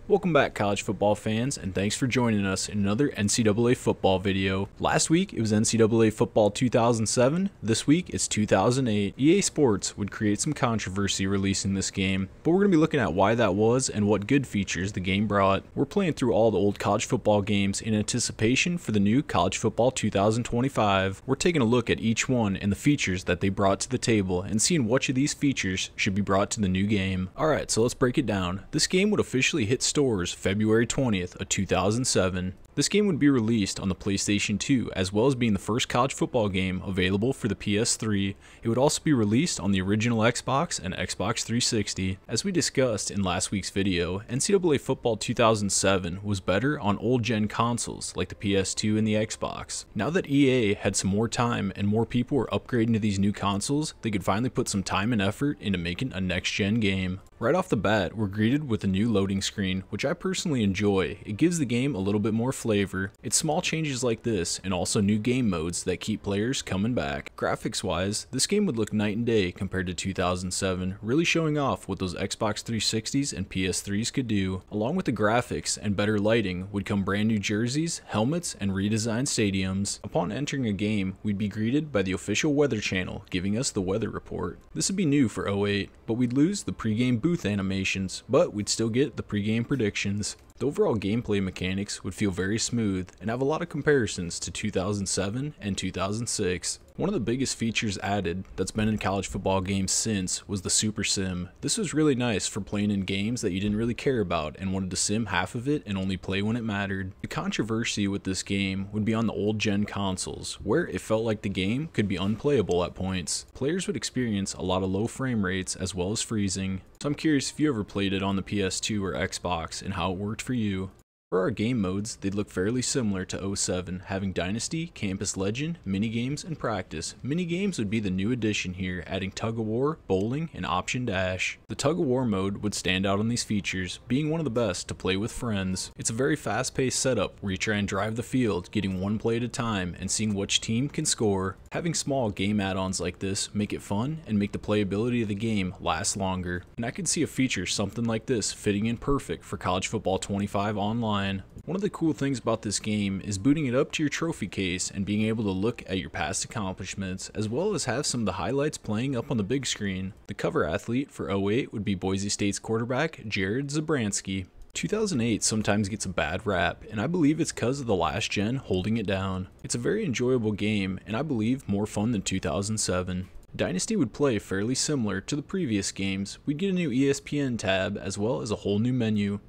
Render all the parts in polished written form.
Welcome back, college football fans, and thanks for joining us in another NCAA football video. Last week, it was NCAA Football 2007. This week, it's 2008. EA Sports would create some controversy releasing this game, but we're going to be looking at why that was and what good features the game brought. We're playing through all the old college football games in anticipation for the new College Football 2025. We're taking a look at each one and the features that they brought to the table and seeing which of these features should be brought to the new game. Alright, so let's break it down. This game would officially hit stores February 20th of 2007. This game would be released on the PlayStation 2 as well as being the first college football game available for the PS3. It would also be released on the original Xbox and Xbox 360. As we discussed in last week's video, NCAA Football 2007 was better on old gen consoles like the PS2 and the Xbox. Now that EA had some more time and more people were upgrading to these new consoles, they could finally put some time and effort into making a next gen game. Right off the bat, we're greeted with a new loading screen, which I personally enjoy. It gives the game a little bit more flavor. It's small changes like this, and also new game modes that keep players coming back. Graphics wise, this game would look night and day compared to 2007, really showing off what those Xbox 360s and PS3s could do. Along with the graphics and better lighting would come brand new jerseys, helmets, and redesigned stadiums. Upon entering a game, we'd be greeted by the official weather channel giving us the weather report. This would be new for 08, but we'd lose the pregame booth animations, but we'd still get the pregame predictions. The overall gameplay mechanics would feel very smooth and have a lot of comparisons to 2007 and 2006. One of the biggest features added that's been in college football games since was the Super Sim. This was really nice for playing in games that you didn't really care about and wanted to sim half of it and only play when it mattered. The controversy with this game would be on the old gen consoles, where it felt like the game could be unplayable at points. Players would experience a lot of low frame rates as well as freezing. So I'm curious if you ever played it on the PS2 or Xbox and how it worked for you. For our game modes, they'd look fairly similar to 07, having Dynasty, Campus Legend, Minigames, and Practice. Minigames would be the new addition here, adding Tug of War, Bowling, and Option Dash. The Tug of War mode would stand out on these features, being one of the best to play with friends. It's a very fast-paced setup where you try and drive the field, getting one play at a time and seeing which team can score. Having small game add-ons like this make it fun and make the playability of the game last longer. And I could see a feature something like this fitting in perfect for College Football 25 online. One of the cool things about this game is booting it up to your trophy case and being able to look at your past accomplishments, as well as have some of the highlights playing up on the big screen. The cover athlete for 08 would be Boise State's quarterback Jared Zabransky. 2008 sometimes gets a bad rap, and I believe it's because of the last gen holding it down. It's a very enjoyable game, and I believe more fun than 2007. Dynasty would play fairly similar to the previous games. We'd get a new ESPN tab as well as a whole new menu.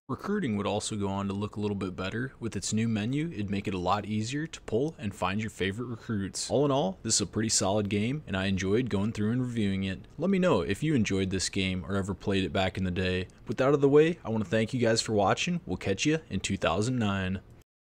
Recruiting would also go on to look a little bit better. With its new menu, it'd make it a lot easier to pull and find your favorite recruits. All in all, this is a pretty solid game, and I enjoyed going through and reviewing it. Let me know if you enjoyed this game or ever played it back in the day. With that out of the way, I want to thank you guys for watching. We'll catch you in 2009.